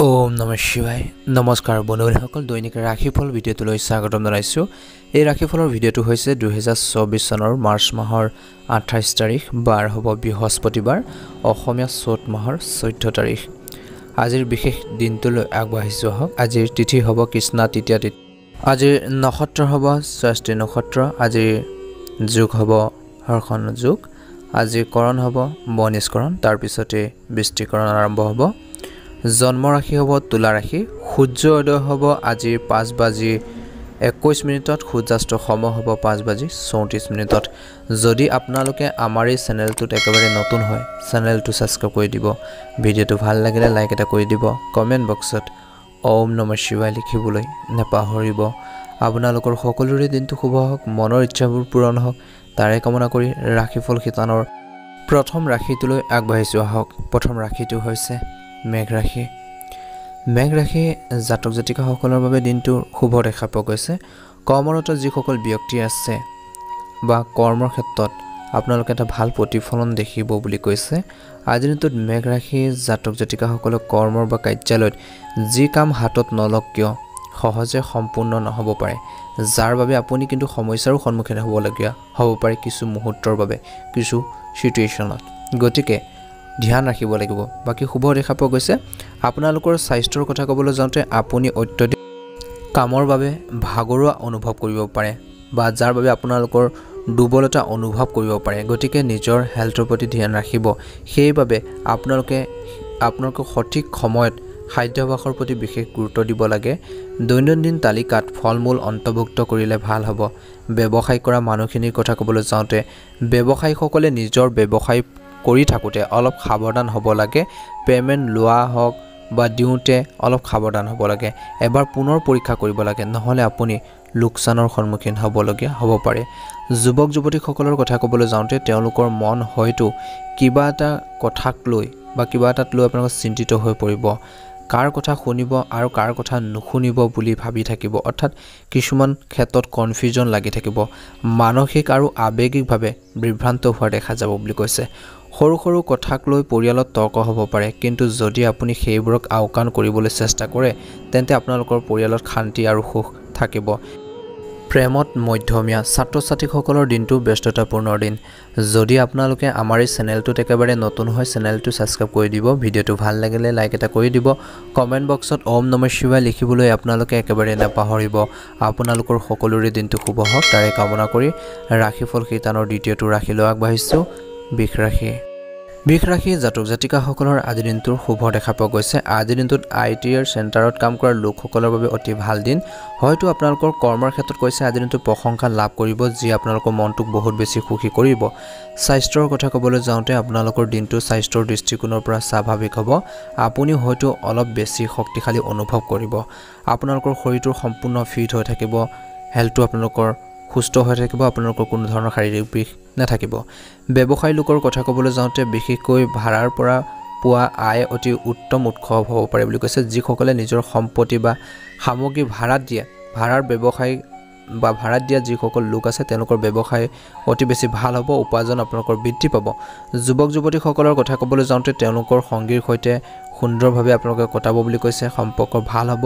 ওম নমঃ শিৱায় নমস্কাৰ বন্ধুসকল দৈনিক ৰাশিফল ভিডিঅ'টোলৈ স্বাগতম জনাইছো। এই ৰাশিফলৰ ভিডিঅ'টো হৈছে 2024 চনৰ মাৰ্চ মাহৰ 28 তাৰিখ বাৰ হ'ব বৃহস্পতিবাৰ অসমীয়া চ'ত মাহৰ 14 তাৰিখ। আজিৰ বিশেষ দিনটোলৈ আগবাঢ়িছো হওক। আজিৰ তিথি হ'ব কৃষ্ণা তৃতীয়া তিথি। আজিৰ নক্ষত্ৰ হ'ব স্বস্তি নক্ষত্ৰ। আজিৰ যোগ হ'ব হৰ্ষণ যোগ। আজিৰ কৰণ হ'ব বনিষ্কৰণ, তাৰ পিছতে বৃষ্টিকৰণ আৰম্ভ হ'ব। জন্ম ৰাশি হ'ব তুলা ৰাশি। সূৰ্য উদয় হ'ব আজিৰ 5:21 সূৰ্যাস্ত সময় হ'ব 5:34। যদি আপোনালোকে আমাৰ এই চেনেলটোত একেবাৰে নতুন হয় চেনেলটো ছাবস্ক্ৰাইব কৰি দিব। ভিডিঅ'টো ভাল লাগিলে লাইক এটা কৰি দিব। কমেণ্ট বক্সত ওম নমঃ শিৱায় লিখিবলৈ নাপাহৰিব। আপোনালোকৰ সকলোৰে দিনটো শুভ হওক, মনৰ ইচ্ছাবোৰ পূৰণ হওক, তাৰে কামনা কৰি ৰাশিফল শিতানৰ প্ৰথম ৰাশিটোলৈ আগবাঢ়িছোঁ আহক। প্ৰথম ৰাশিটো হৈছে মেঘ ৰাশি। মেঘ ৰাশি জাতক জাতিকাসকলৰ বাবে দিনটো শুভ দেখা পোৱা গৈছে। কৰ্মৰত যিসকল ব্যক্তি আছে বা কৰ্মৰ ক্ষেত্ৰত আপোনালোকে এটা ভাল প্ৰতিফলন দেখিব বুলি কৈছে। আজিৰ দিনটোত মেঘ ৰাশি জাতক জাতিকাসকলক কৰ্মৰ বা কাৰ্যালয়ত যি কাম হাতত নলওক কিয় সহজে সম্পূৰ্ণ নহ'ব পাৰে, যাৰ বাবে আপুনি কিন্তু সমস্যাৰো সন্মুখীন হ'বলগীয়া হ'ব পাৰে কিছু মুহূৰ্তৰ বাবে, কিছু চিটুৱেশ্যনত। গতিকে ধ্যান ৰাখিব লাগিব। বাকী শুভ দেখা পোৱা গৈছে। আপোনালোকৰ স্বাস্থ্যৰ কথা ক'বলৈ যাওঁতে আপুনি অত্যধিক কামৰ বাবে ভাগৰুৱা অনুভৱ কৰিব পাৰে বা যাৰ বাবে আপোনালোকৰ দুৰ্বলতা অনুভৱ কৰিব পাৰে। গতিকে নিজৰ হেল্থৰ প্ৰতি ধ্যান ৰাখিব। সেইবাবে আপোনালোকে সঠিক সময়ত খাদ্যাভ্যাসৰ প্ৰতি বিশেষ গুৰুত্ব দিব লাগে। দৈনন্দিন তালিকাত ফল মূল অন্তৰ্ভুক্ত কৰিলে ভাল হ'ব। ব্যৱসায় কৰা মানুহখিনিৰ কথা ক'বলৈ যাওঁতে ব্যৱসায়ীসকলে নিজৰ ব্যৱসায় কৰি থাকোঁতে অলপ সাৱধান হ'ব লাগে। পে'মেণ্ট লোৱা হওক বা দিওঁতে অলপ সাৱধান হ'ব লাগে। এবাৰ পুনৰ পৰীক্ষা কৰিব লাগে, নহ'লে আপুনি লোকচানৰ সন্মুখীন হ'বলগীয়া হ'ব পাৰে। যুৱক যুৱতীসকলৰ কথা ক'বলৈ যাওঁতে তেওঁলোকৰ মন হয়তো কিবা এটা কথাক লৈ বা কিবা এটাত লৈ আপোনালোক চিন্তিত হৈ পৰিব। কাৰ কথা শুনিব আৰু কাৰ কথা নুশুনিব বুলি ভাবি থাকিব। অৰ্থাৎ কিছুমান ক্ষেত্ৰত কনফিউজন লাগি থাকিব। মানসিক আৰু আৱেগিকভাৱে বিভ্ৰান্ত হোৱা দেখা যাব বুলি কৈছে। সৰু সৰু কথাক লৈ পৰিয়ালত তৰ্ক হ'ব পাৰে, কিন্তু যদি আপুনি সেইবোৰক আওকাণ কৰিবলৈ চেষ্টা কৰে তেন্তে আপোনালোকৰ পৰিয়ালত শান্তি আৰু সুখ থাকিব। প্ৰেমত মধ্যমীয়া। ছাত্ৰ ছাত্ৰীসকলৰ দিনটো ব্যস্ততাপূৰ্ণ দিন। যদি আপোনালোকে আমাৰ এই চেনেলটোত একেবাৰে নতুন হয় চেনেলটো ছাবস্ক্ৰাইব কৰি দিব। ভিডিঅ'টো ভাল লাগিলে লাইক এটা কৰি দিব। কমেণ্ট বক্সত ওম নমঃ শিৱায় লিখিবলৈ আপোনালোকে একেবাৰে নাপাহৰিব। আপোনালোকৰ সকলোৰে দিনটো শুভ হওক, তাৰে কামনা কৰি ৰাশিফল শিতানৰ দ্বিতীয়টো ৰাশিলৈ আগবাঢ়িছোঁ বৃষ ৰাশি। বৃষ ৰাশি জাতক জাতিকাসকলৰ আজিৰ দিনটোৰ শুভ দেখা পোৱা গৈছে। আজিৰ দিনটোত ITR চেণ্টাৰত কাম কৰা লোকসকলৰ বাবে অতি ভাল দিন। হয়তো আপোনালোকৰ কৰ্মৰ ক্ষেত্ৰত কৈছে আজিৰ দিনটোত প্ৰশংসা লাভ কৰিব, যি আপোনালোকৰ মনটোক বহুত বেছি সুখী কৰিব। স্বাস্থ্যৰ কথা ক'বলৈ যাওঁতে আপোনালোকৰ দিনটো স্বাস্থ্যৰ দৃষ্টিকোণৰ পৰা স্বাভাৱিক হ'ব। আপুনি হয়তো অলপ বেছি শক্তিশালী অনুভৱ কৰিব। আপোনালোকৰ শৰীৰটো সম্পূৰ্ণ ফিট হৈ থাকিব। হেল্থটো আপোনালোকৰ সুস্থ হৈ থাকিব। আপোনালোকৰ কোনো ধৰণৰ শাৰীৰিক বিষ নাথাকিব। ব্যৱসায়ী লোকৰ কথা ক'বলৈ যাওঁতে বিশেষকৈ ভাড়াৰ পৰা পোৱা আয় অতি উত্তম উৎস হ'ব পাৰে বুলি কৈছে। যিসকলে নিজৰ সম্পত্তি বা সামগ্ৰী ভাড়াত দিয়ে, ভাড়াৰ ব্যৱসায় বা ভাড়াত দিয়া যিসকল লোক আছে তেওঁলোকৰ ব্যৱসায় অতি বেছি ভাল হ'ব। উপাৰ্জন আপোনালোকৰ বৃদ্ধি পাব। যুৱক যুৱতীসকলৰ কথা ক'বলৈ যাওঁতে তেওঁলোকৰ সংগীৰ সৈতে সুন্দৰভাৱে আপোনালোকে কটাব বুলি কৈছে। সম্পৰ্ক ভাল হ'ব।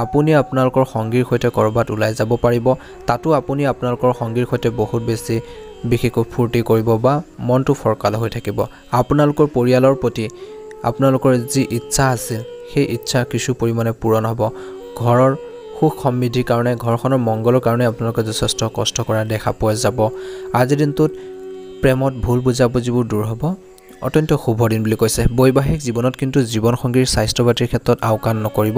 আপুনি আপোনালোকৰ সংগীৰ সৈতে ক'ৰবাত ওলাই যাব পাৰিব। তাতো আপুনি আপোনালোকৰ সংগীৰ সৈতে বহুত বেছি বিশেষকৈ ফূৰ্তি কৰিব বা মনটো ফৰকাল হৈ থাকিব। আপোনালোকৰ পৰিয়ালৰ প্ৰতি আপোনালোকৰ যি ইচ্ছা আছিল সেই ইচ্ছা কিছু পৰিমাণে পূৰণ হ'ব। ঘৰৰ সুখ সমৃদ্ধিৰ কাৰণে, ঘৰখনৰ মংগলৰ কাৰণে আপোনালোকে যথেষ্ট কষ্ট কৰা দেখা পোৱা যাব। আজিৰ দিনটোত প্ৰেমত ভুল বুজাবুজিবোৰ দূৰ হ'ব। অত্যন্ত শুভ দিন বুলি কৈছে। বৈবাহিক জীৱনত কিন্তু জীৱনসংগীৰ স্বাস্থ্য পাতিৰ ক্ষেত্ৰত আওকাণ নকৰিব।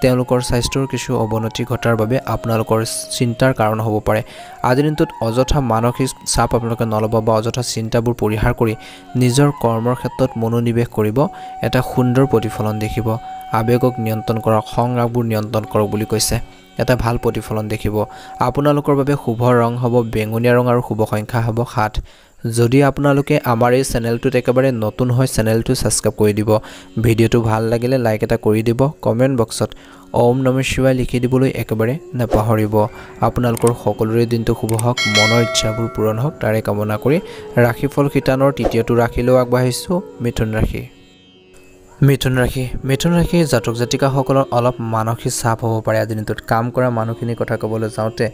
তেওঁলোকৰ স্বাস্থ্যৰ কিছু অৱনতি ঘটাৰ বাবে আপোনালোকৰ চিন্তাৰ কাৰণ হ'ব পাৰে। আজিৰ দিনটোত অযথা মানসিক চাপ আপোনালোকে নল'ব বা অযথা চিন্তাবোৰ পৰিহাৰ কৰি নিজৰ কৰ্মৰ ক্ষেত্ৰত মনোনিৱেশ কৰিব। এটা সুন্দৰ প্ৰতিফলন দেখিব। আৱেগক নিয়ন্ত্ৰণ কৰক, খং ৰাগবোৰ নিয়ন্ত্ৰণ কৰক বুলি কৈছে। এটা ভাল প্ৰতিফলন দেখিব। আপোনালোকৰ বাবে শুভ ৰং হ'ব বেঙুনীয়া ৰং আৰু শুভ সংখ্যা হ'ব 7। যদি আপোনালোকে আমাৰ এই চেনেলটোত একেবাৰে নতুন হয় চেনেলটো ছাবস্ক্ৰাইব কৰি দিব। ভিডিঅ'টো ভাল লাগিলে লাইক এটা কৰি দিব। কমেণ্ট বক্সত ওম নমঃ শিৱায় লিখি দিবলৈ একেবাৰে নাপাহৰিব। আপোনালোকৰ সকলোৰে দিনটো শুভ হওক, মনৰ ইচ্ছাবোৰ পূৰণ হওক, তাৰে কামনা কৰি ৰাশিফল শিতানৰ তৃতীয়টো ৰাশিলৈ আগবাঢ়িছোঁ মিথুন ৰাশি। মিথুন ৰাশি জাতক জাতিকাসকলৰ অলপ মানসিক চাপ হ'ব পাৰে আজিৰ দিনটোত কাম কৰা মানুহখিনিৰ কথা ক'বলৈ যাওঁতে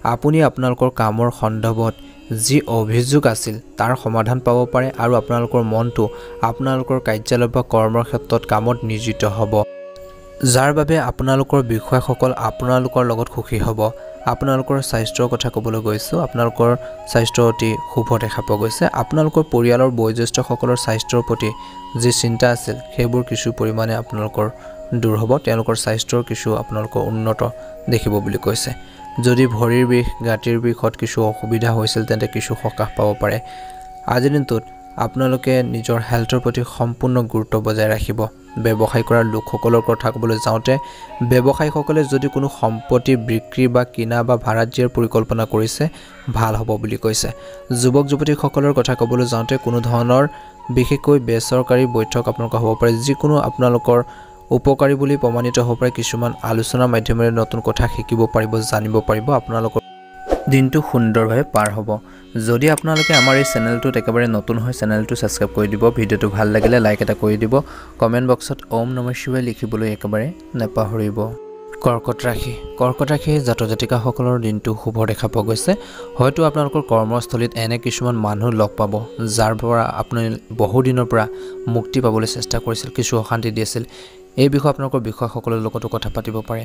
আপুনি আপোনালোকৰ কামৰ সন্দৰ্ভত যি অভিযোগ আছিল তাৰ সমাধান পাব পাৰে আৰু আপোনালোকৰ মনটো আপোনালোকৰ কাৰ্যালয় বা কৰ্মৰ ক্ষেত্ৰত কামত নিয়োজিত হ'ব যাৰ বাবে আপোনালোকৰ বিষয়সকল আপোনালোকৰ লগত সুখী হ'ব আপোনালোকৰ স্বাস্থ্যৰ কথা ক'বলৈ গৈছোঁ আপোনালোকৰ স্বাস্থ্য অতি শুভ দেখা পোৱা গৈছে আপোনালোকৰ পৰিয়ালৰ বয়োজ্যেষ্ঠসকলৰ স্বাস্থ্যৰ প্ৰতি যি চিন্তা আছিল সেইবোৰ কিছু পৰিমাণে আপোনালোকৰ দূৰ হ'ব তেওঁলোকৰ স্বাস্থ্যৰ কিছু আপোনালোকৰ উন্নত দেখিব বুলি কৈছে যদি ভৰিৰ বিষ গাঁঠিৰ বিষত কিছু অসুবিধা হৈছিল তেন্তে কিছু সকাহ পাব পাৰে আজিৰ দিনটোত আপোনালোকে নিজৰ হেল্থৰ প্ৰতি সম্পূৰ্ণ গুৰুত্ব বজাই ৰাখিব ব্যৱসায় কৰা লোকসকলৰ কথা ক'বলৈ যাওঁতে ব্যৱসায়ীসকলে যদি কোনো সম্পত্তি বিক্ৰী বা কিনা বা ভাড়াত দিয়াৰ পৰিকল্পনা কৰিছে ভাল হ'ব বুলি কৈছে যুৱক যুৱতীসকলৰ কথা ক'বলৈ যাওঁতে কোনো ধৰণৰ বিশেষকৈ বেচৰকাৰী বৈঠক আপোনালোকৰ হ'ব পাৰে যিকোনো আপোনালোকৰ উপকাৰী বুলি প্ৰমাণিত হ'ব পাৰে কিছুমান আলোচনাৰ মাধ্যমেৰে নতুন কথা শিকিব পাৰিব জানিব পাৰিব আপোনালোকৰ দিনটো সুন্দৰভাৱে পাৰ হ'ব যদি আপোনালোকে আমাৰ এই চেনেলটোত একেবাৰে নতুন হয় চেনেলটো সাবস্ক্ৰাইব কৰি দিব ভিডিঅ'টো ভাল লাগিলে লাইক এটা কৰি দিব কমেন্ট বক্সত ওম নমঃ শিৱায় লিখিবলৈ একেবাৰে নাপাহৰিব কৰ্কট ৰাশি জাতক জাতিকাসকলৰ দিনটো শুভ দেখা পোৱা গৈছে হয়তো আপোনালোকৰ কৰ্মস্থলীত এনে কিছুমান মানুহ লগ পাব যাৰ পৰা আপুনি বহু দিনৰ পৰা মুক্তি পাবলৈ চেষ্টা কৰিছিল কিছু অশান্তি দিছিল এই বিষয়ে আপোনালোকৰ বিষয়সকলৰ লগতো কথা পাতিব পাৰে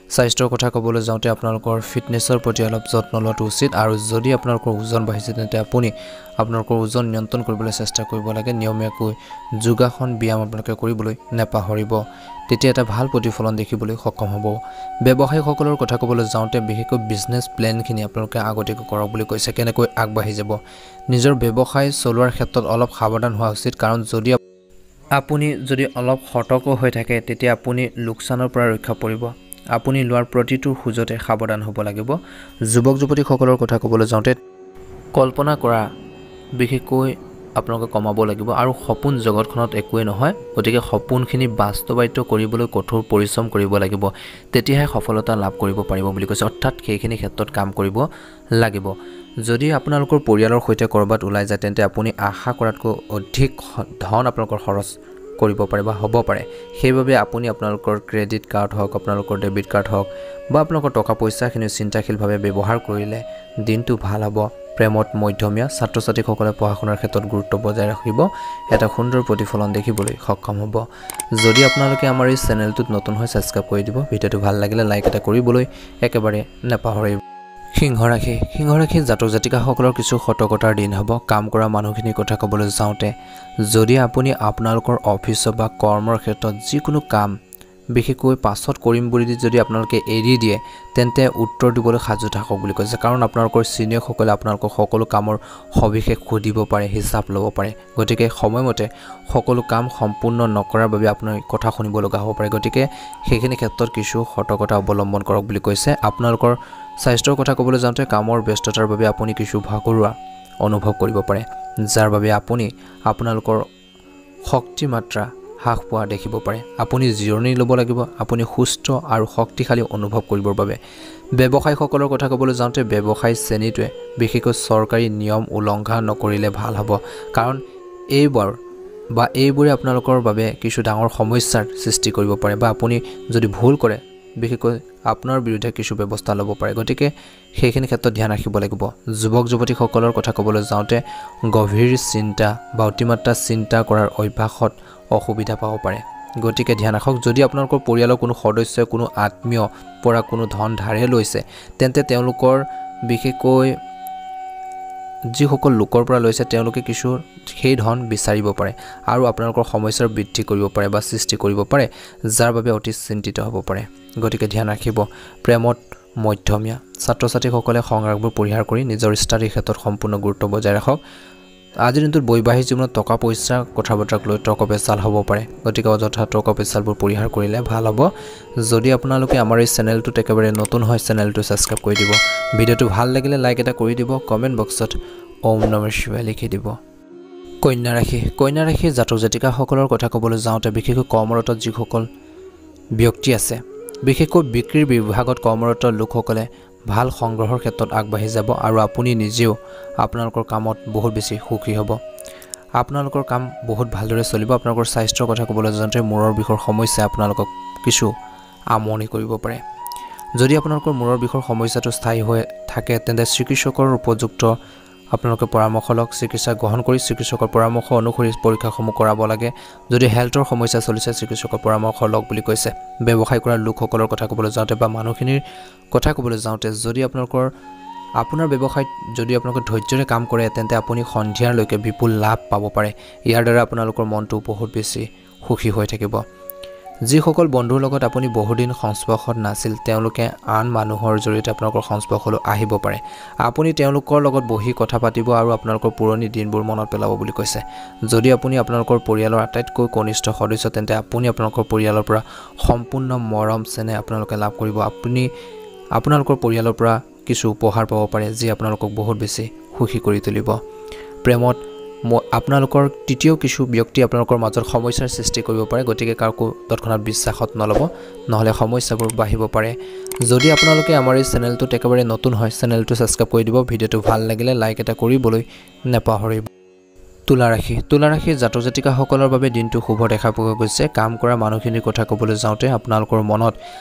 স্বাস্থ্যৰ কথা ক'বলৈ যাওঁতে আপোনালোকৰ ফিটনেছৰ প্ৰতি অলপ যত্ন লোৱাটো উচিত আৰু যদি আপোনালোকৰ ওজন বাঢ়িছে তেন্তে আপুনি আপোনালোকৰ ওজন নিয়ন্ত্ৰণ কৰিবলৈ চেষ্টা কৰিব লাগে নিয়মীয়াকৈ যোগাসন ব্যায়াম আপোনালোকে কৰিবলৈ নাপাহৰিব তেতিয়া এটা ভাল প্ৰতিফলন দেখিবলৈ সক্ষম হ'ব ব্যৱসায়ীসকলৰ কথা ক'বলৈ যাওঁতে বিশেষকৈ বিজনেছ প্লেনখিনি আপোনালোকে আগতীয়াকৈ কৰক বুলি কৈছে কেনেকৈ আগবাঢ়ি যাব নিজৰ ব্যৱসায় চলোৱাৰ ক্ষেত্ৰত অলপ সাৱধান হোৱা উচিত কাৰণ আপুনি যদি অলপ সতৰ্ক হৈ থাকে তেতিয়া আপুনি লোকচানৰ পৰা ৰক্ষা পৰিব আপুনি লোৱাৰ প্ৰতিটো খুজতে সাৱধান হ'ব লাগিব যুৱক যুৱতীসকলৰ কথা ক'বলৈ যাওঁতে কল্পনা কৰা বিশেষকৈ আপোনালোকে কমাব লাগিব আৰু সপোন জগতখনত একোৱে নহয় গতিকে সপোনখিনি বাস্তৱায়িত কৰিবলৈ কঠোৰ পৰিশ্ৰম কৰিব লাগিব তেতিয়াহে সফলতা লাভ কৰিব পাৰিব বুলি কৈছে অৰ্থাৎ সেইখিনি ক্ষেত্ৰত কাম কৰিব লাগিব যদি আপোনালোকৰ পৰিয়ালৰ সৈতে কৰবাত ওলাই যায় তেন্তে আপুনি আশা কৰাতকৈ অধিক ধন আপোনালোকৰ খৰচ কৰিব পাৰে বা হ'ব পাৰে সেইবাবে আপুনি আপোনালোকৰ ক্ৰেডিট কাৰ্ড হওক আপোনালোকৰ ডেবিট কাৰ্ড হওক বা আপোনালোকৰ টকা পইচাখিনি চিন্তাশীলভাৱে ব্যৱহাৰ কৰিলে দিনটো ভাল হ'ব প্ৰেমত মধ্যমীয়া ছাত্ৰ ছাত্ৰীসকলে পঢ়া শুনাৰ ক্ষেত্ৰত গুৰুত্ব বজাই ৰাখিব এটা সুন্দৰ প্ৰতিফলন দেখিবলৈ সক্ষম হ'ব যদি আপোনালোকে আমাৰ এই চেনেলটোত নতুন হয় সাবস্ক্ৰাইব কৰি দিব ভিডিঅ'টো ভাল লাগিলে লাইক এটা কৰিবলৈ একেবাৰে নাপাহৰিব সিংহ ৰাশি জাতক জাতিকাসকলৰ কিছু সতৰ্কতাৰ দিন হ'ব কাম কৰা মানুহখিনিৰ কথা ক'বলৈ যাওঁতে যদি আপুনি আপোনালোকৰ অফিচ বা কৰ্মৰ ক্ষেত্ৰত যিকোনো কাম বিশেষকৈ পাছত কৰিম বুলি যদি আপোনালোকে এৰি দিয়ে তেন্তে উত্তৰ দিবলৈ সাজু থাকক বুলি কৈছে কাৰণ আপোনালোকৰ সিনিয়ৰসকলে আপোনালোকৰ সকলো কামৰ সবিশেষ সুধিব পাৰে হিচাপ ল'ব পাৰে গতিকে সময়মতে সকলো কাম সম্পূৰ্ণ নকৰাৰ বাবে আপোনাৰ কথা শুনিব লগা হ'ব পাৰে গতিকে সেইখিনি ক্ষেত্ৰত কিছু সতৰ্কতা অৱলম্বন কৰক বুলি কৈছে আপোনালোকৰ স্বাস্থ্যৰ কথা ক'বলৈ যাওঁতে কামৰ ব্যস্ততাৰ বাবে আপুনি কিছু ভাগৰুৱা অনুভৱ কৰিব পাৰে যাৰ বাবে আপুনি আপোনালোকৰ শক্তি মাত্ৰা হ্ৰাস পোৱা দেখিব পাৰে আপুনি জিৰণি ল'ব লাগিব আপুনি সুস্থ আৰু শক্তিশালী অনুভৱ কৰিবৰ বাবে ব্যৱসায়ীসকলৰ কথা ক'বলৈ যাওঁতে ব্যৱসায় শ্ৰেণীটোৱে বিশেষকৈ চৰকাৰী নিয়ম উলংঘা নকৰিলে ভাল হ'ব কাৰণ এইবোৰে আপোনালোকৰ বাবে কিছু ডাঙৰ সমস্যাৰ সৃষ্টি কৰিব পাৰে বা আপুনি যদি ভুল কৰে বিশেষকৈ আপোনাৰ বিৰুদ্ধে কিছু ব্যৱস্থা ল'ব পাৰে গতিকে সেইখিনি ক্ষেত্ৰত ধ্যান ৰাখিব লাগিব যুৱক যুৱতীসকলৰ কথা ক'বলৈ যাওঁতে গভীৰ চিন্তা বা অতিমাত্ৰা চিন্তা কৰাৰ অভ্যাসত অসুবিধা পাব পাৰে গতিকে ধ্যান ৰাখক যদি আপোনালোকৰ পৰিয়ালৰ কোনো সদস্যই কোনো আত্মীয় পৰা কোনো ধন ধাৰে লৈছে তেন্তে তেওঁলোকৰ বিশেষকৈ যিসকল লোকৰ পৰা লৈছে তেওঁলোকে কিছু সেই ধন বিচাৰিব পাৰে আৰু আপোনালোকৰ সমস্যাৰ বৃদ্ধি কৰিব পাৰে বা সৃষ্টি কৰিব পাৰে যাৰ বাবে অতি চিন্তিত হ'ব পাৰে গতিকে ধ্যান ৰাখিব প্ৰেমত মধ্যমীয়া ছাত্ৰ ছাত্ৰীসকলে সংগ্ৰামবোৰ পৰিহাৰ কৰি নিজৰ ষ্টাডিৰ ক্ষেত্ৰত সম্পূৰ্ণ গুৰুত্ব বজাই ৰাখক আজিৰ দিনটোত বৈবাহিক জীৱনত টকা পইচা কথা বতৰাক লৈ তৰ্ক পেচাল হ'ব পাৰে গতিকে অযথা তৰ্ক পেচালবোৰ পৰিহাৰ কৰিলে ভাল হ'ব যদি আপোনালোকে আমাৰ এই চেনেলটোত একেবাৰে নতুন হয় চেনেলটো সাবস্ক্ৰাইব কৰি দিব ভিডিঅ'টো ভাল লাগিলে লাইক এটা কৰি দিব কমেন্ট বক্সত ওম নমঃ শিৱায় লিখি দিব কন্যা ৰাশি জাতক জাতিকাসকলৰ কথা ক'বলৈ যাওঁতে বিশেষকৈ কৰ্মৰত যিসকল ব্যক্তি আছে বিশেষকৈ বিক্ৰীৰ বিভাগত কৰ্মৰত লোকসকলে ভাল সংগ্ৰহৰ ক্ষেত্ৰত আগবাঢ়ি যাব আৰু আপুনি নিজেও আপোনালোকৰ কামত বহুত বেছি সুখী হ'ব আপোনালোকৰ কাম বহুত ভালদৰে চলিব আপোনালোকৰ স্বাস্থ্যৰ কথা ক'বলৈ যাওঁতে মূৰৰ বিষৰ সমস্যা আপোনালোকক কিছু আমনি কৰিব পাৰে যদি আপোনালোকৰ মূৰৰ বিষৰ সমস্যাটো স্থায়ী হৈ থাকে তেন্তে চিকিৎসকৰ উপযুক্ত আপোনালোকে পৰামৰ্শ লওক চিকিৎসা গ্ৰহণ কৰি চিকিৎসকৰ পৰামৰ্শ অনুসৰি পৰীক্ষাসমূহ কৰাব লাগে যদি হেল্থৰ সমস্যা চলিছে চিকিৎসকৰ পৰামৰ্শ লওক বুলি কৈছে ব্যৱসায় কৰা লোকসকলৰ কথা ক'বলৈ যাওঁতে বা মানুহখিনিৰ কথা ক'বলৈ যাওঁতে যদি আপোনাৰ ব্যৱসায়ত যদি আপোনালোকে ধৈৰ্যৰে কাম কৰে তেন্তে আপুনি সন্ধিয়ালৈকে বিপুল লাভ পাব পাৰে ইয়াৰ দ্বাৰা আপোনালোকৰ মনটো বহুত বেছি সুখী হৈ থাকিব যিসকল বন্ধুৰ লগত আপুনি বহুদিন সংস্পৰ্শত নাছিল তেওঁলোকে আন মানুহৰ জৰিয়তে আপোনালোকৰ সংস্পৰ্শলৈ আহিব পাৰে আপুনি তেওঁলোকৰ লগত বহি কথা পাতিব আৰু আপোনালোকৰ পুৰণি দিনবোৰ মনত পেলাব বুলি কৈছে যদি আপুনি আপোনালোকৰ পৰিয়ালৰ আটাইতকৈ কনিষ্ঠ সদস্য তেন্তে আপুনি আপোনালোকৰ পৰিয়ালৰ পৰা সম্পূৰ্ণ মৰম চেনেহ আপোনালোকে লাভ কৰিব আপুনি আপোনালোকৰ পৰিয়ালৰ পৰা কিছু উপহাৰ পাব পাৰে যি আপোনালোকক বহুত বেছি সুখী কৰি তুলিব প্ৰেমত আপোনালোকৰ তৃতীয় কিছু ব্যক্তি আপোনালোকৰ মাজত সমস্যাৰ সৃষ্টি কৰিব পাৰে গতিকে কাকো তৎক্ষণাত বিশ্বাসত নলব নহলে সমস্যাবোৰ বাঢ়িব পাৰে যদি আপোনালোকে আমাৰ এই চেনেলটোত একেবাৰে নতুন হয় চেনেলটো সাবস্ক্ৰাইব কৰি দিব ভিডিঅটো ভাল লাগিলে লাইক এটা কৰিবলৈ নেপাহৰিব তুলা ৰাশি জাতক জাতিকাসকলৰ বাবে দিনটো শুভ দেখা পোৱা গৈছে কাম কৰা মানুহখিনিৰ কথা ক'বলৈ যাওঁতে আপোনালোকৰ মনত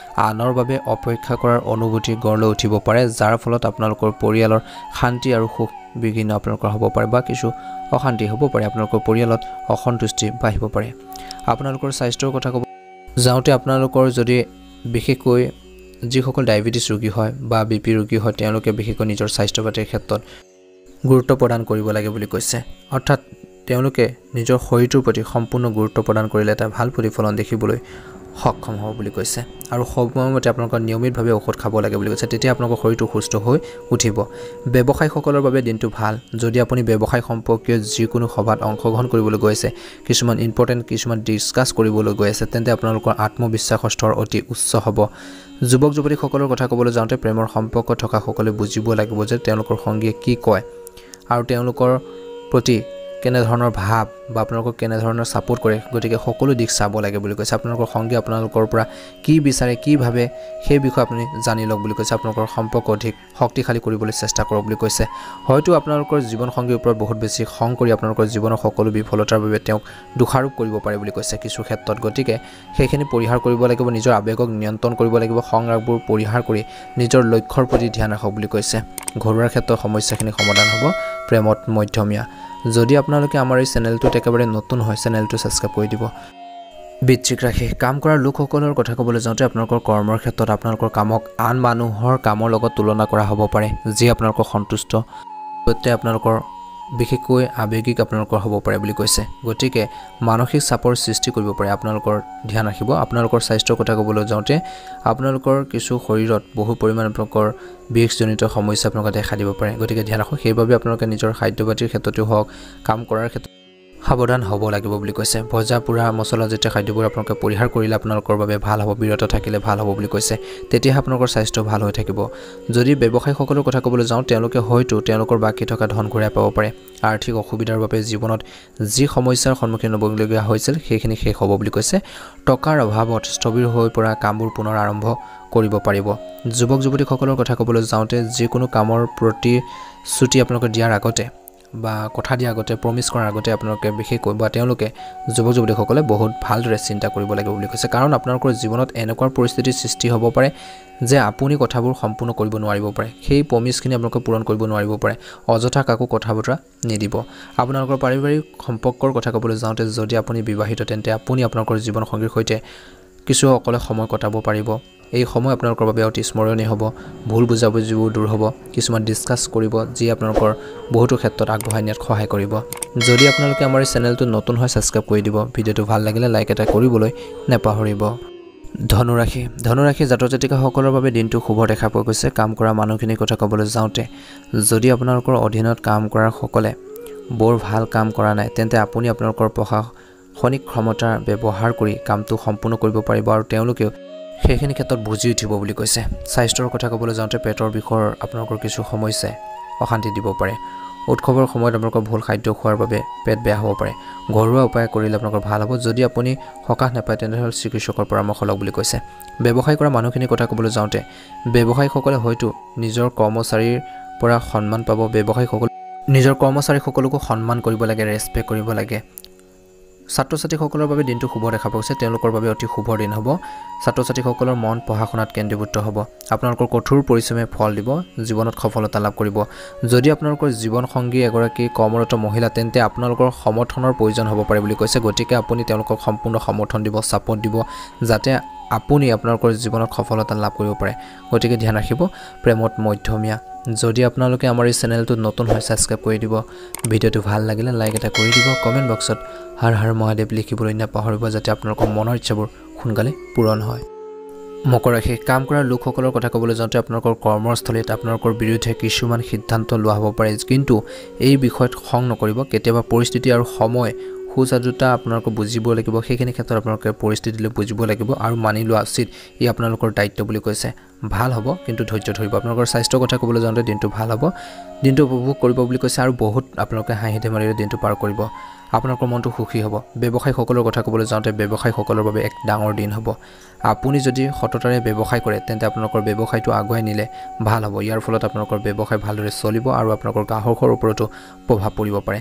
আনৰ বাবে অপেক্ষা কৰাৰ অনুভূতি গঢ় লৈ উঠিব পাৰে যাৰ ফলত আপোনালোকৰ পৰিয়ালৰ শান্তি আৰু সুখ বিঘিন্ন আপোনালোকৰ হ'ব পাৰে বা কিছু অশান্তি হ'ব পাৰে আপোনালোকৰ পৰিয়ালত অসন্তুষ্টি বাঢ়িব পাৰে আপোনালোকৰ স্বাস্থ্যৰ কথা ক'ব যাওঁতে আপোনালোকৰ যদি বিশেষকৈ যিসকল ডায়েবেটিছ ৰোগী হয় বা বিপি ৰোগী হয় তেওঁলোকে বিশেষকৈ নিজৰ স্বাস্থ্য পাতিৰ ক্ষেত্ৰত গুৰুত্ব প্ৰদান কৰিব লাগে বুলি কৈছে অৰ্থাৎ তেওঁলোকে নিজৰ শৰীৰটোৰ প্ৰতি সম্পূৰ্ণ গুৰুত্ব প্ৰদান কৰিলে এটা ভাল প্ৰতিফলন দেখিবলৈ সক্ষম হ'ব বুলি কৈছে আৰু সময়মতে আপোনালোকৰ নিয়মিতভাৱে ঔষধ খাব লাগে বুলি কৈছে তেতিয়া আপোনালোকৰ শৰীৰটো সুস্থ হৈ উঠিব ব্যৱসায়ীসকলৰ বাবে দিনটো ভাল যদি আপুনি ব্যৱসায় সম্পৰ্কীয় যিকোনো সভাত অংশগ্ৰহণ কৰিবলৈ গৈ আছে কিছুমান ইম্পৰ্টেণ্ট কিছুমান ডিছকাছ কৰিবলৈ গৈ আছে তেন্তে আপোনালোকৰ আত্মবিশ্বাসৰ স্তৰ অতি উচ্চ হ'ব যুৱক যুৱতীসকলৰ কথা ক'বলৈ যাওঁতে প্ৰেমৰ সম্পৰ্ক থকা সকলে বুজিব লাগিব যে তেওঁলোকৰ সংগীয়ে কি কয় আৰু তেওঁলোকৰ প্ৰতি কেনে ধৰণৰ ভাব বা আপোনালোকক কেনে ধৰণৰ সাপোৰ্ট কৰে গতিকে সকলো দিশ চাব লাগে বুলি কৈছে আপোনালোকৰ সংগী আপোনালোকৰ পৰা কি বিচাৰে কি ভাবে সেই বিষয়ে আপুনি জানি লওক বুলি কৈছে আপোনালোকৰ সম্পৰ্ক অধিক শক্তিশালী কৰিবলৈ চেষ্টা কৰক বুলি কৈছে হয়তো আপোনালোকৰ জীৱন সংগীৰ ওপৰত বহুত বেছি খং কৰি আপোনালোকৰ জীৱনৰ সকলো বিফলতাৰ বাবে তেওঁক দোষাৰোপ কৰিব পাৰে বুলি কৈছে কিছু ক্ষেত্ৰত গতিকে সেইখিনি পৰিহাৰ কৰিব লাগিব নিজৰ আবেগক নিয়ন্ত্ৰণ কৰিব লাগিব খং ৰাগবোৰ পৰিহাৰ কৰি নিজৰ লক্ষ্যৰ প্ৰতি ধ্যান ৰাখক বুলি কৈছে ঘৰুৱাৰ ক্ষেত্ৰত সমস্যাখিনি সমাধান হ'ব প্ৰেমত মধ্যমীয়া যদি আপোনালোকে আমাৰ এই চেনেলটোত একেবাৰে নতুন হয় চেনেলটো সাবস্ক্ৰাইব কৰি দিব বৃশ্চিক ৰাশি কাম কৰা লোকসকলৰ কথা ক'বলৈ যাওঁতে আপোনালোকৰ কৰ্মৰ ক্ষেত্ৰত আপোনালোকৰ কামক আন মানুহৰ কামৰ লগত তুলনা কৰা হ'ব পাৰে যি আপোনালোকৰ সন্তুষ্ট গতে আপোনালোকৰ বিশেষকৈ আবেগিক আপোনালোকৰ হ'ব পাৰে বুলি কৈছে গতিকে মানসিক চাপৰ সৃষ্টি কৰিব পাৰে আপোনালোকৰ ধ্যান ৰাখিব আপোনালোকৰ স্বাস্থ্যৰ কথা ক'বলৈ যাওঁতে আপোনালোকৰ কিছু শৰীৰত বহু পৰিমাণৰ আপোনালোকৰ বিষজনিত সমস্যা আপোনালোকে দেখা দিব পাৰে গতিকে ধ্যান ৰাখক সেইবাবে আপোনালোকে নিজৰ খাদ্যপাতিৰ ক্ষেত্ৰতো হওক কাম কৰাৰ ক্ষেত্ৰত সাৱধান হ'ব লাগিব বুলি কৈছে ভজা পুৰা মছলা জাতীয় খাদ্যবোৰ আপোনালোকে পৰিহাৰ কৰিলে আপোনালোকৰ বাবে ভাল হ'ব বিৰত থাকিলে ভাল হ'ব বুলি কৈছে তেতিয়া আপোনালোকৰ স্বাস্থ্য ভাল হৈ থাকিব যদি ব্যৱসায়ীসকলৰ কথা ক'বলৈ যাওঁ তেওঁলোকে হয়তো তেওঁলোকৰ বাকি থকা ধন ঘূৰাই পাব পাৰে আৰ্থিক অসুবিধাৰ বাবে জীৱনত যি সমস্যাৰ সন্মুখীন হ'বলগীয়া হৈছিল সেইখিনি শেষ হ'ব বুলি কৈছে টকাৰ অভাৱত স্থবিৰ হৈ পৰা কামবোৰ পুনৰ আৰম্ভ কৰিব পাৰিব যুৱক যুৱতীসকলৰ কথা ক'বলৈ যাওঁতে যিকোনো কামৰ প্ৰতিশ্ৰুতি আপোনালোকে দিয়াৰ আগতে বা কথা দিয়া আগতে প্ৰমিস কৰাৰ আগতে আপোনালোকে বিশেষকৈ বা তেওঁলোকে যুৱক যুৱতীসকলে বহুত ভালদৰে চিন্তা কৰিব লাগিব বুলি কৈছে কাৰণ আপোনালোকৰ জীৱনত এনেকুৱা পৰিস্থিতিৰ সৃষ্টি হ'ব পাৰে যে আপুনি কথাবোৰ সম্পূৰ্ণ কৰিব নোৱাৰিব পাৰে সেই প্ৰমিসখিনি আপোনালোকে পূৰণ কৰিব নোৱাৰিব পাৰে অযথা কাকো কথা বতৰা নিদিব আপোনালোকৰ পাৰিবাৰিক সম্পৰ্কৰ কথা ক'বলৈ যাওঁতে যদি আপুনি বিবাহিত তেন্তে আপুনি আপোনালোকৰ জীৱন সংগীৰ সৈতে কিছু অকলে সময় কটাব পাৰিব এই সময় আপোনালোকৰ বাবে অতি স্মৰণীয় হ'ব ভুল বুজাবুজিবোৰ দূৰ হ'ব কিছুমান ডিসকাস কৰিব যি আপোনালোকৰ বহুতো ক্ষেত্ৰত আগবঢ়াই নিয়াত সহায় কৰিব যদি আপোনালোকে আমাৰ এই চেনেলটো নতুন হয় সাবস্ক্ৰাইব কৰি দিব ভিডিঅটো ভাল লাগিলে লাইক এটা কৰিবলৈ নেপাহৰিব ধনুৰাশি জাতক জাতিকাসকলৰ বাবে দিনটো শুভ দেখা পোৱা গৈছে কাম কৰা মানুহখিনিৰ কথা ক'বলৈ যাওঁতে যদি আপোনালোকৰ অধীনত কাম কৰাৰ সকলে বৰ ভাল কাম কৰা নাই তেন্তে আপুনি আপোনালোকৰ প্ৰশাসনিক ক্ষমতা ব্যৱহাৰ কৰি কামটো সম্পূৰ্ণ কৰিব পাৰিব আৰু তেওঁলোকেও সেইখিনি ক্ষেত্ৰত বুজি উঠিব বুলি কৈছে স্বাস্থ্যৰ কথা ক'বলৈ যাওঁতে পেটৰ বিষৰ আপোনালোকৰ কিছু সমস্যাই অশান্তি দিব পাৰে উৎসৱৰ সময়ত আপোনালোকৰ ভুল খাদ্য খোৱাৰ বাবে পেট বেয়া হ'ব পাৰে ঘৰুৱা উপায় কৰিলে আপোনালোকৰ ভাল হ'ব যদি আপুনি সকাহ নাপায় তেনেহ'লে চিকিৎসকৰ পৰামৰ্শ লওক বুলি কৈছে ব্যৱসায় কৰা মানুহখিনিৰ কথা ক'বলৈ যাওঁতে ব্যৱসায়ীসকলে হয়তো নিজৰ কৰ্মচাৰীৰ পৰা সন্মান পাব ব্যৱসায়ীসকল নিজৰ কৰ্মচাৰীসকলকো সন্মান কৰিব লাগে, ৰেছপেক্ট কৰিব লাগে। ছাত্ৰ ছাত্ৰীসকলৰ বাবে দিনটো শুভ দেখা গৈছে, তেওঁলোকৰ বাবে অতি শুভ দিন হ'ব। ছাত্ৰ ছাত্ৰীসকলৰ মন পঢ়া শুনাত কেন্দ্ৰীভূত হ'ব। আপোনালোকৰ কঠোৰ পৰিশ্ৰমে ফল দিব, জীৱনত সফলতা লাভ কৰিব। যদি আপোনালোকৰ জীৱনসংগী এগৰাকী কৰ্মৰত মহিলা তেন্তে আপোনালোকৰ সমৰ্থনৰ প্ৰয়োজন হ'ব পাৰে বুলি কৈছে। গতিকে আপুনি তেওঁলোকক সম্পূৰ্ণ সমৰ্থন দিব, ছাপোৰ্ট দিব, যাতে আপুনি আপোনালোকৰ জীৱনত সফলতা লাভ কৰিব পাৰে। গতিকে ধ্যান ৰাখিব। প্ৰেমত মধ্যমীয়া। যদি আপোনালোকে আমাৰ এই চেনেলটোত নতুন হয় ছাবস্ক্ৰাইব কৰি দিব। ভিডিঅ'টো ভাল লাগিলে লাইক এটা কৰি দিব। কমেণ্ট বক্সত হৰ হৰ মহাদেৱ লিখিবলৈ নাপাহৰিব, যাতে আপোনালোকৰ মনৰ ইচ্ছাবোৰ সোনকালে পূৰণ হয়। মকৰ ৰাশি। কাম কৰা লোকসকলৰ কথা ক'বলৈ যাওঁতে আপোনালোকৰ কৰ্মস্থলীত আপোনালোকৰ বিৰুদ্ধে কিছুমান সিদ্ধান্ত লোৱা হ'ব পাৰে, কিন্তু এই বিষয়ত খং নকৰিব। কেতিয়াবা পৰিস্থিতি আৰু সময় সুচাৰুতা আপোনালোকে বুজিব লাগিব। সেইখিনি ক্ষেত্ৰত আপোনালোকে পৰিস্থিতিলৈ বুজিব লাগিব আৰু মানি লোৱা উচিত। ই আপোনালোকৰ দায়িত্ব বুলি কৈছে। ভাল হ'ব, কিন্তু ধৈৰ্য ধৰিব। আপোনালোকৰ স্বাস্থ্যৰ কথা ক'বলৈ যাওঁতে দিনটো ভাল হ'ব, দিনটো উপভোগ কৰিব বুলি কৈছে আৰু বহুত আপোনালোকে হাঁহি ধেমালিৰে দিনটো পাৰ কৰিব। আপোনালোকৰ মনটো সুখী হ'ব। ব্যৱসায়ীসকলৰ কথা ক'বলৈ যাওঁতে ব্যৱসায়ীসকলৰ বাবে এক ডাঙৰ দিন হ'ব। আপুনি যদি সততাৰে ব্যৱসায় কৰে তেন্তে আপোনালোকৰ ব্যৱসায়টো আগুৱাই নিলে ভাল হ'ব। ইয়াৰ ফলত আপোনালোকৰ ব্যৱসায় ভালদৰে চলিব আৰু আপোনালোকৰ গ্ৰাহকৰ ওপৰতো প্ৰভাৱ পৰিব পাৰে।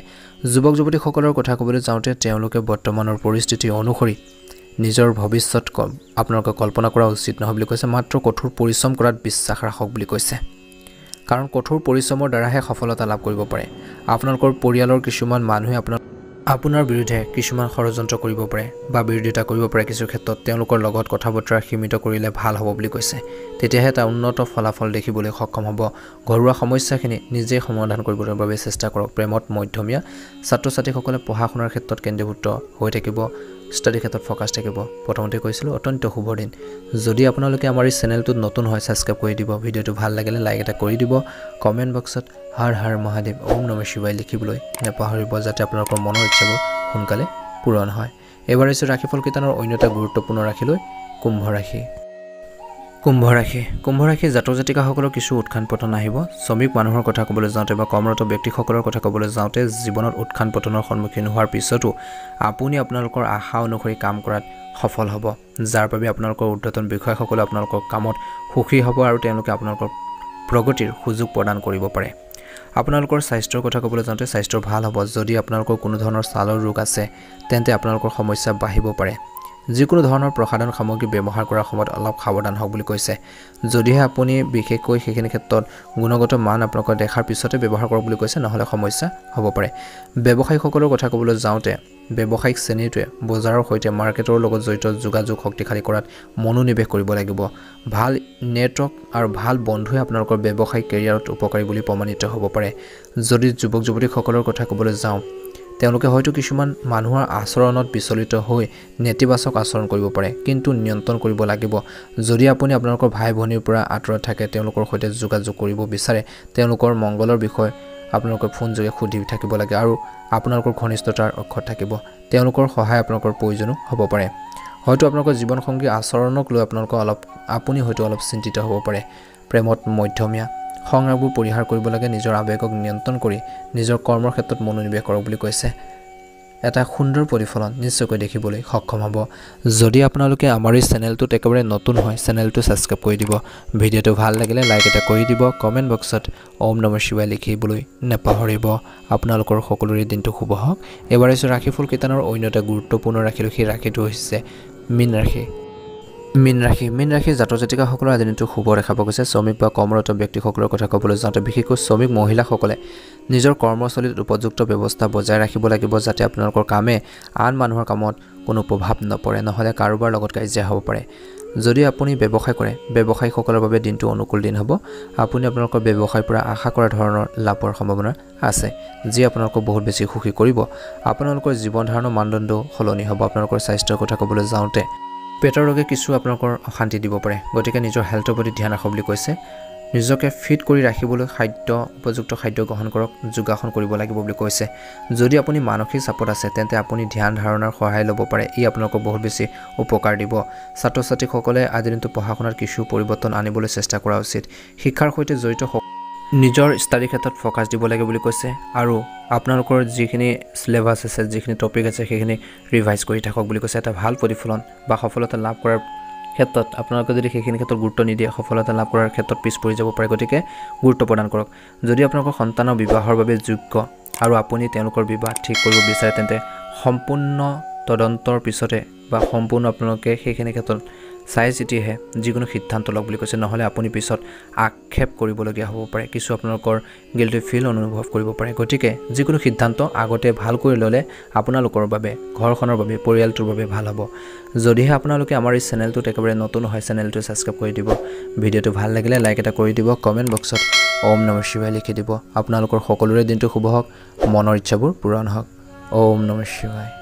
যুৱক যুৱতীসকলৰ কথা ক'বলৈ যাওঁতে তেওঁলোকে বৰ্তমানৰ পৰিস্থিতি অনুসৰি নিজৰ ভৱিষ্যত আপোনালোকে কল্পনা কৰা উচিত নহয় বুলি কৈছে। মাত্ৰ কঠোৰ পৰিশ্ৰম কৰাত বিশ্বাস ৰাখক বুলি কৈছে, কাৰণ কঠোৰ পৰিশ্ৰমৰ দ্বাৰাহে সফলতা লাভ কৰিব পাৰে। আপোনালোকৰ পৰিয়ালৰ কিছুমান মানুহে আপোনাৰ বিৰুদ্ধে কিছুমান ষড়যন্ত্ৰ কৰিব পাৰে বা বিৰোধিতা কৰিব পাৰে। কিছু ক্ষেত্ৰত তেওঁলোকৰ লগত কথা বতৰা সীমিত কৰিলে ভাল হ'ব বুলি কৈছে। তেতিয়াহে এটা উন্নত ফলাফল দেখিবলৈ সক্ষম হ'ব। ঘৰুৱা সমস্যাখিনি নিজেই সমাধান কৰিবলৈ বাবে চেষ্টা কৰক। প্ৰেমত মধ্যমীয়া। ছাত্ৰ ছাত্ৰীসকলে পঢ়া শুনাৰ ক্ষেত্ৰত কেন্দ্ৰীভূত হৈ থাকিব, ষ্টাডি ক্ষেত্ৰত ফ'কাছ থাকিব। প্ৰথমতে কৈছিলোঁ অত্যন্ত শুভ দিন। যদি আপোনালোকে আমাৰ এই চেনেলটোত নতুন হয় ছাবস্ক্ৰাইব কৰি দিব। ভিডিঅ'টো ভাল লাগিলে লাইক এটা কৰি দিব। কমেণ্ট বক্সত হৰ হৰ মহাদেৱ ওম নমঃ শিৱায় লিখিবলৈ নাপাহৰিব, যাতে আপোনালোকৰ মনৰ ইচ্ছাবোৰ সোনকালে পূৰণ হয়। এবাৰ আহিছোঁ ৰাশিফল কেইটানৰ অন্য এটা গুৰুত্বপূৰ্ণ ৰাশিলৈ, কুম্ভ ৰাশি। কুম্ভ ৰাশি। কুম্ভ ৰাশি জাতক জাতিকাসকলৰ কিছু উত্থান পতন আহিব। শ্ৰমিক মানুহৰ কথা ক'বলৈ যাওঁতে বা কৰ্মৰত ব্যক্তিসকলৰ কথা ক'বলৈ যাওঁতে জীৱনত উত্থান পতনৰ সন্মুখীন হোৱাৰ পিছতো আপুনি আপোনালোকৰ আশা অনুসৰি কাম কৰাত সফল হ'ব, যাৰ বাবে আপোনালোকৰ ঊৰ্ধ্বতন বিষয়াসকলে আপোনালোকৰ কামত সুখী হ'ব আৰু তেওঁলোকে আপোনালোকৰ প্ৰগতিৰ সুযোগ প্ৰদান কৰিব পাৰে। আপোনালোকৰ স্বাস্থ্যৰ কথা ক'বলৈ যাওঁতে স্বাস্থ্য ভাল হ'ব। যদি আপোনালোকৰ কোনো ধৰণৰ ছালৰ ৰোগ আছে তেন্তে আপোনালোকৰ সমস্যা বাঢ়িব পাৰে। যিকোনো ধৰণৰ প্ৰসাধন সামগ্ৰী ব্যৱহাৰ কৰাৰ সময়ত অলপ সাৱধান হওক বুলি কৈছে। যদিহে আপুনি বিশেষকৈ সেইখিনি ক্ষেত্ৰত গুণগত মান আপোনালোকৰ দেখাৰ পিছতে ব্যৱহাৰ কৰক বুলি কৈছে, নহ'লে সমস্যা হ'ব পাৰে। ব্যৱসায়ীসকলৰ কথা ক'বলৈ যাওঁতে ব্যৱসায়িক শ্ৰেণীটোৱে বজাৰৰ সৈতে মাৰ্কেটৰ লগত জড়িত যোগাযোগ শক্তিশালী কৰাত মনোনিৱেশ কৰিব লাগিব। ভাল নেটৱৰ্ক আৰু ভাল বন্ধুৱে আপোনালোকৰ ব্যৱসায়িক কেৰিয়াৰত উপকাৰী বুলি প্ৰমাণিত হ'ব পাৰে। যদি যুৱক যুৱতীসকলৰ কথা ক'বলৈ যাওঁ, তেওঁলোকে হয়তো কিছুমান মানুহৰ আচৰণত বিচলিত হৈ নেতিবাচক আচৰণ কৰিব পাৰে, কিন্তু নিয়ন্ত্ৰণ কৰিব লাগিব। যদি আপুনি আপোনালোকৰ ভাই ভনীৰ পৰা আঁতৰত থাকে, তেওঁলোকৰ সৈতে যোগাযোগ কৰিব বিচাৰে, তেওঁলোকৰ মংগলৰ বিষয়ে আপোনালোকে ফোন যোগে সুধি থাকিব লাগে আৰু আপোনালোকৰ ঘনিষ্ঠতাৰ অক্ষত থাকিব। তেওঁলোকৰ সহায় আপোনালোকৰ প্ৰয়োজনো হ'ব পাৰে। হয়তো আপোনালোকৰ জীৱনসংগী আচৰণক লৈ আপুনি হয়তো অলপ চিন্তিত হ'ব পাৰে। প্ৰেমত মধ্যমীয়া। সংৰাগবোৰ পৰিহাৰ কৰিব লাগে। নিজৰ আৱেগক নিয়ন্ত্ৰণ কৰি নিজৰ কৰ্মৰ ক্ষেত্ৰত মনোনিৱেশ কৰক বুলি কৈছে। এটা সুন্দৰ প্ৰতিফলন নিশ্চয়কৈ দেখিবলৈ সক্ষম হ'ব। যদি আপোনালোকে আমাৰ এই চেনেলটোত একেবাৰে নতুন হয় চেনেলটো ছাবস্ক্ৰাইব কৰি দিব। ভিডিঅ'টো ভাল লাগিলে লাইক এটা কৰি দিব। কমেণ্ট বক্সত ওম নমঃ শিৱায় লিখিবলৈ নাপাহৰিব। আপোনালোকৰ সকলোৰে দিনটো শুভ হওক। এবাৰ আহিছোঁ ৰাশিফল কেইটানৰ অন্য এটা গুৰুত্বপূৰ্ণ ৰাশিলৈ। সেই ৰাশিটো হৈছে মীন ৰাশি। মীন ৰাশি। মীন ৰাশিৰ জাতক জাতিকাসকলৰ আজি দিনটো শুভ দেখা পোৱা গৈছে। শ্ৰমিক বা কৰ্মৰত ব্যক্তিসকলৰ কথা ক'বলৈ যাওঁতে বিশেষকৈ শ্ৰমিক মহিলাসকলে নিজৰ কৰ্মস্থলীত উপযুক্ত ব্যৱস্থা বজাই ৰাখিব লাগিব, যাতে আপোনালোকৰ কামে আন মানুহৰ কামত কোনো প্ৰভাৱ নপৰে, নহ'লে কাৰোবাৰ লগত কাজিয়া হ'ব পাৰে। যদি আপুনি ব্যৱসায় কৰে, ব্যৱসায়ীসকলৰ বাবে দিনটো অনুকূল দিন হ'ব। আপুনি আপোনালোকৰ ব্যৱসায়ৰ পৰা আশা কৰা ধৰণৰ লাভৰ সম্ভাৱনা আছে, যি আপোনালোকক বহুত বেছি সুখী কৰিব। আপোনালোকৰ জীৱন ধাৰণৰ মানদণ্ডও সলনি হ'ব। আপোনালোকৰ স্বাস্থ্যৰ কথা ক'বলৈ যাওঁতে পেটৰ ৰোগে কিছু আপোনালোকৰ অশান্তি দিব পাৰে, গতিকে নিজৰ হেল্থৰ প্ৰতি ধ্যান ৰাখক বুলি কৈছে। নিজকে ফিট কৰি ৰাখিবলৈ উপযুক্ত খাদ্য গ্ৰহণ কৰক, যোগাসন কৰিব লাগিব বুলি কৈছে। যদি আপুনি মানসিক চাপত আছে তেন্তে আপুনি ধ্যান ধাৰণাৰ সহায় ল'ব পাৰে, ই আপোনালোকক বহুত বেছি উপকাৰ দিব। ছাত্ৰ ছাত্ৰীসকলে আজিৰ দিনটো পঢ়া শুনাত কিছু পৰিৱৰ্তন আনিবলৈ চেষ্টা কৰা উচিত। শিক্ষাৰ সৈতে জড়িত নিজৰ ষ্টাডি ক্ষেত্ৰত ফ'কাছ দিব লাগে বুলি কৈছে আৰু আপোনালোকৰ যিখিনি চিলেবাছ আছে, যিখিনি টপিক আছে সেইখিনি ৰিভাইজ কৰি থাকক বুলি কৈছে। এটা ভাল প্ৰতিফলন বা সফলতা লাভ কৰাৰ ক্ষেত্ৰত আপোনালোকে যদি সেইখিনি ক্ষেত্ৰত গুৰুত্ব নিদিয়ে সফলতা লাভ কৰাৰ ক্ষেত্ৰত পিছ পৰি যাব পাৰে গতিকে গুৰুত্ব প্ৰদান কৰক যদি আপোনালোকৰ সন্তানৰ বিবাহৰ বাবে যোগ্য আৰু আপুনি তেওঁলোকৰ বিবাহ ঠিক কৰিব বিচাৰে তেন্তে সম্পূৰ্ণ তদন্তৰ পিছতে বা সম্পূৰ্ণ আপোনালোকে সেইখিনি ক্ষেত্ৰত চাই চিতিহে যিকোনো সিদ্ধান্ত লওক বুলি কৈছে নহ'লে আপুনি পিছত আক্ষেপ কৰিবলগীয়া হ'ব পাৰে কিছু আপোনালোকৰ গিল্টি ফিল অনুভৱ কৰিব পাৰে গতিকে যিকোনো সিদ্ধান্ত আগতে ভাল কৰি ল'লে আপোনালোকৰ বাবে ঘৰখনৰ বাবে পৰিয়ালটোৰ বাবে ভাল হ'ব যদিহে আপোনালোকে আমাৰ এই চেনেলটোত একেবাৰে নতুন হয় চেনেলটো ছাবস্ক্ৰাইব কৰি দিব ভিডিঅ'টো ভাল লাগিলে লাইক এটা কৰি দিব কমেণ্ট বক্সত ওম নমঃ শিৱায় লিখি দিব আপোনালোকৰ সকলোৰে দিনটো শুভ হওক মনৰ ইচ্ছাবোৰ পূৰণ হওক ওম নমঃ শিৱায়